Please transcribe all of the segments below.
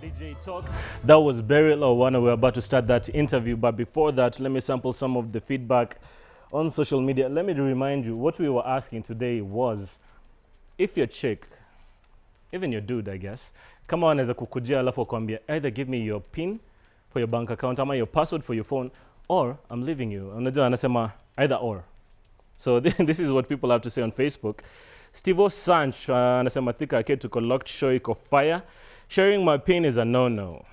DJ Talk. That was Beryl Owano. We're about to start that interview, but before that, let me sample some of the feedback on social media. Let me remind you, what we were asking today was, if your chick, even your dude, I guess, kama wanaweza kukujia alafu wakwambia, either give me your PIN for your bank account ama your password for your phone, or I'm leaving you. Unajua anasema either or. So this is what people have to say on Facebook. Stevo Sanch anasema thika ake tuko locked show iko fire. Sharing my pain is a no-no.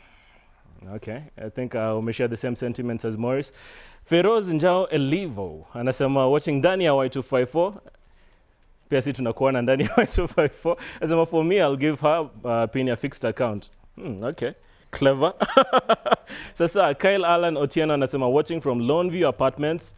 Okay, I think we share the same sentiments as Morris. Feroz Njao Elivo anasema watching ndani ya Y254. Pia si tunakuona ndani ya Y254. Anasema for me I'll give her PIN a fixed account. Okay. Clever. Sasa Kyle Allen Otieno anasema watching from Loneview Apartments.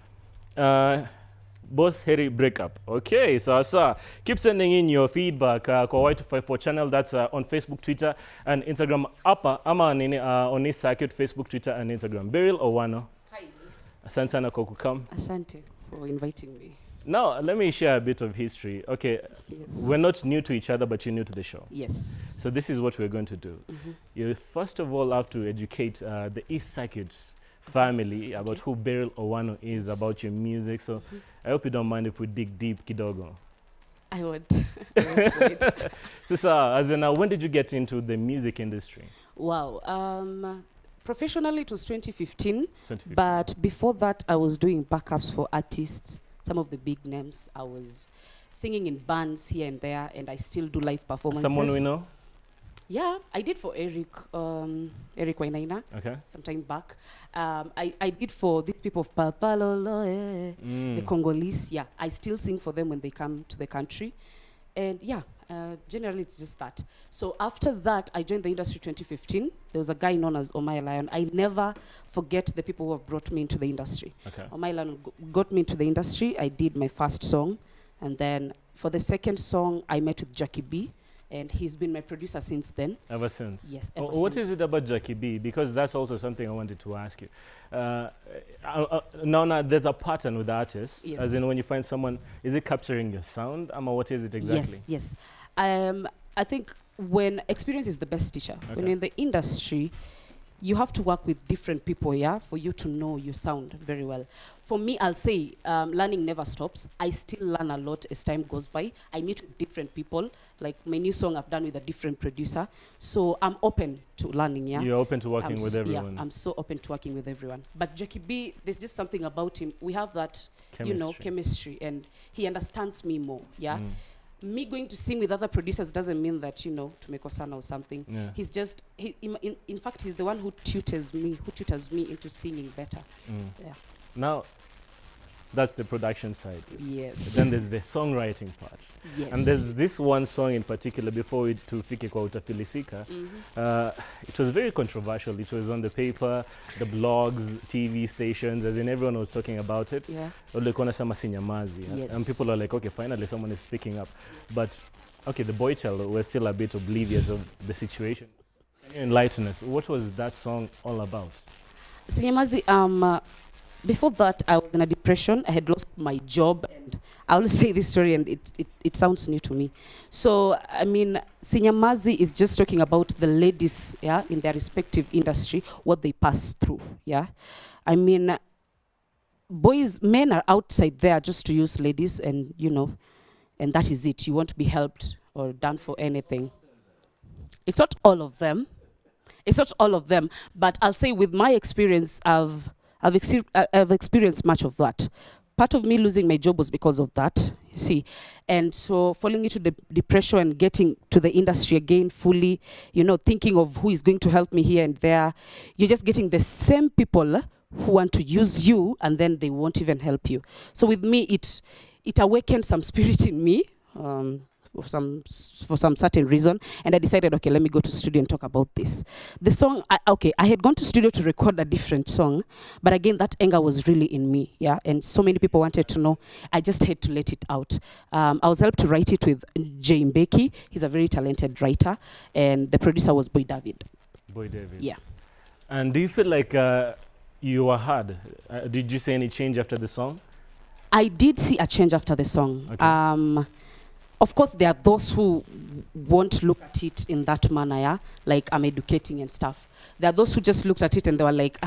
Boss Harry breakup. Okay, so keep sending in your feedback kwa Y254 channel. That's on Facebook, Twitter, and Instagram. Ama on Ecircuit, Facebook, Twitter, and Instagram. Beryl Owano. Hi. Asante sana kwa kukam. Asante for inviting me. Now, let me share a bit of history. Okay, Yes. we're not new to each other, but you're new to the show. Yes. So this is what we're going to do. You first of all have to educate the Ecircuit family about who Beryl Owano is, about your music. So I hope you don't mind if we dig deep kidogo. I would. Wait. So as in, when did you get into the music industry? Wow. Professionally, it was 2015. 2015. But before that, I was doing backups for artists, some of the big names. I was singing in bands here and there, and I still do live performances. Someone we know? Yeah, I did for Eric Wainaina. Okay. Sometime back. I did for these people of Papalolo, the Congolese. Yeah, I still sing for them when they come to the country. And yeah, generally it's just that. So after that, I joined the industry 2015. There was a guy known as Omai Lion. I never forget the people who have brought me into the industry. Okay. Omai Lion got me into the industry. I did my first song. And then for the second song, I met with Jackie B. And he's been my producer since then. Ever since? Yes, ever What since. is it about Jackie B? Because that's also something I wanted to ask you. Now, there's a pattern with artists. Yes. As in, when you find someone, is it capturing your sound? What is it exactly? Yes, yes. I think when experience is the best teacher. Okay. When you're in the industry, you have to work with different people, yeah, for you to know your sound very well. For me, I'll say learning never stops. I still learn a lot as time goes by. I meet with different people. Like my new song I've done with a different producer. So I'm open to learning, yeah. You're open to working with everyone. Yeah, I'm so open to working with everyone. But Jackie B, there's just something about him. We have that, chemistry. And he understands me more, yeah. Me going to sing with other producers doesn't mean that, tumekosana or something. Yeah. He's just, in fact, he's the one who tutors me into singing better. Yeah. Now, that's the production side. Yes. Then there's the songwriting part. Yes. And there's this one song in particular, before we tufike kwa utafilisika, it was very controversial. It was on the paper, the blogs, TV stations, as in everyone was talking about it. Yeah. Yes. And people are like, okay, finally someone is speaking up. But, okay, the boy child were still a bit oblivious of the situation. Can you enlighten us? What was that song all about? Sinyamazi, before that, I was in a depression. I had lost my job, and I will say this story, and it sounds new to me. So, I mean, Sinyamazi is just talking about the ladies, yeah, in their respective industry, what they pass through, yeah. I mean, men are outside there just to use ladies, and and that is it. You won't be helped or done for anything. It's not all of them. It's not all of them, but I'll say with my experience, I've experienced much of that. Part of me losing my job was because of that, you see. And so falling into the depression and getting to the industry again fully, thinking of who is going to help me here and there. You're just getting the same people who want to use you, and then they won't even help you. So with me, it awakened some spirit in me. For some certain reason, and I decided, okay, let me go to studio and talk about this. The song, I had gone to studio to record a different song, but again, that anger was really in me, yeah, and so many people wanted to know. I just had to let it out. I was helped to write it with Jay Mbeki. He's a very talented writer, and the producer was Boy David. Boy David. Yeah. And do you feel like you were hard? Did you see any change after the song? I did see a change after the song. Okay. of course, there are those who won't look at it in that manner, yeah? Like I'm educating and stuff. There are those who just looked at it and they were like,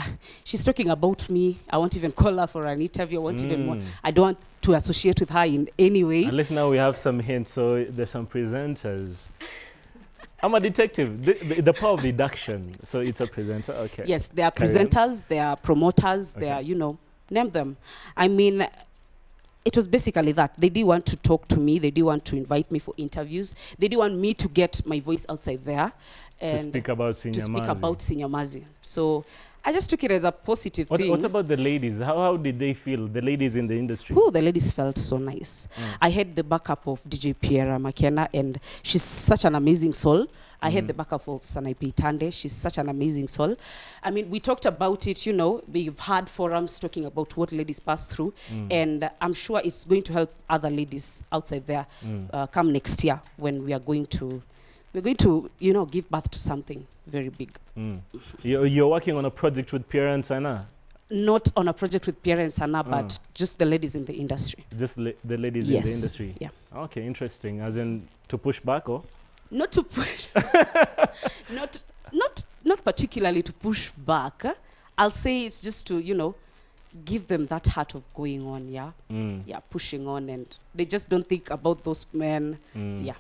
she's talking about me. I won't even call her for an interview. I don't want to associate with her in any way. Unless now we have some hints. So there's some presenters. I'm a detective. The power of deduction. So it's a presenter. Okay. Yes, there are presenters, there are promoters, there are, name them. I mean, it was basically that. They did want to talk to me. They did want to invite me for interviews. They did want me to get my voice outside there. And to speak about Sinyamazi. So I just took it as a positive thing. What about the ladies? How did they feel, the ladies in the industry? Oh, the ladies felt so nice. I had the backup of DJ Piera Makena, and she's such an amazing soul. I had the backup of Sanaipe Tande. She's such an amazing soul. I mean, we talked about it, we've had forums talking about what ladies pass through, and I'm sure it's going to help other ladies outside there come next year when we're going to, give birth to something very big. You're working on a project with Pierre and Sana? Not on a project with Pierre and Sana, but just the ladies in the industry. Just the ladies in the industry? Yeah. Okay, interesting. As in to push back, or? Not to push, not particularly to push back. I'll say it's just to, give them that heart of going on, yeah, pushing on, and they just don't think about those men, yeah.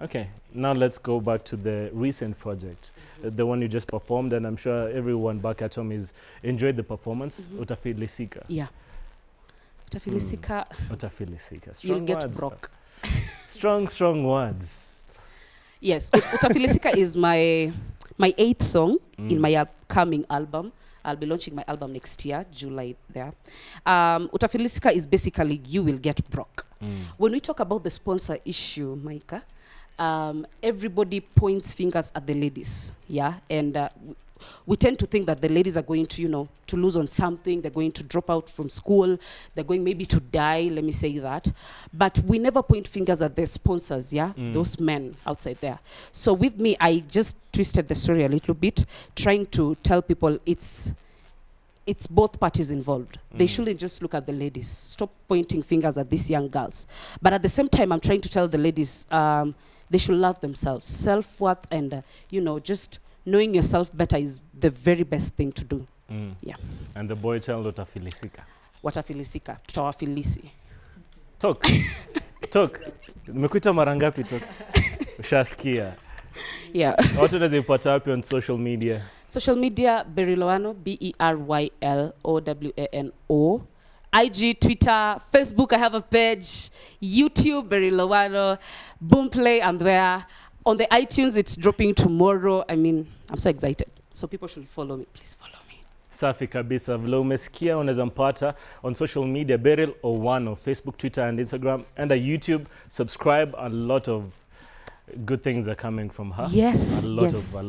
Okay, now let's go back to the recent project, the one you just performed, and I'm sure everyone back at home is enjoyed the performance. Utafilisika. Yeah. Utafilisika. Utafilisika. You'll get broke. Strong words. Yes, Utafilisika is my 8th song in my upcoming album. I'll be launching my album next year, July there. Utafilisika is basically you will get broke. When we talk about the sponsor issue, Micah, everybody points fingers at the ladies, yeah? And we tend to think that the ladies are going to, to lose on something. They're going to drop out from school. They're going maybe to die, let me say that. But we never point fingers at the sponsors, yeah? Those men outside there. So with me, I just twisted the story a little bit, trying to tell people it's both parties involved. They shouldn't just look at the ladies. Stop pointing fingers at these young girls. But at the same time, I'm trying to tell the ladies they should love themselves. Self-worth and, just knowing yourself better is the very best thing to do. Yeah. And the boy child watafilisika. Watafilisika. Tutawafilisi. Talk. Nimekuita mara ngapi talk? Ushasikia. Yeah. Watu unazipata wapi on social media? Social media, Beryl Owano, BERYLOWANO. IG, Twitter, Facebook, I have a page. YouTube, Beryl Owano. Boomplay, I'm there. On the iTunes, it's dropping tomorrow. I mean, I'm so excited. So people should follow me. Please follow me. Safi kabisa. Vile umesikia unaweza mpata on social media, Beryl Owano, Facebook, Twitter, and Instagram, and YouTube. Subscribe. A lot of good things are coming from her. Yes. A lot of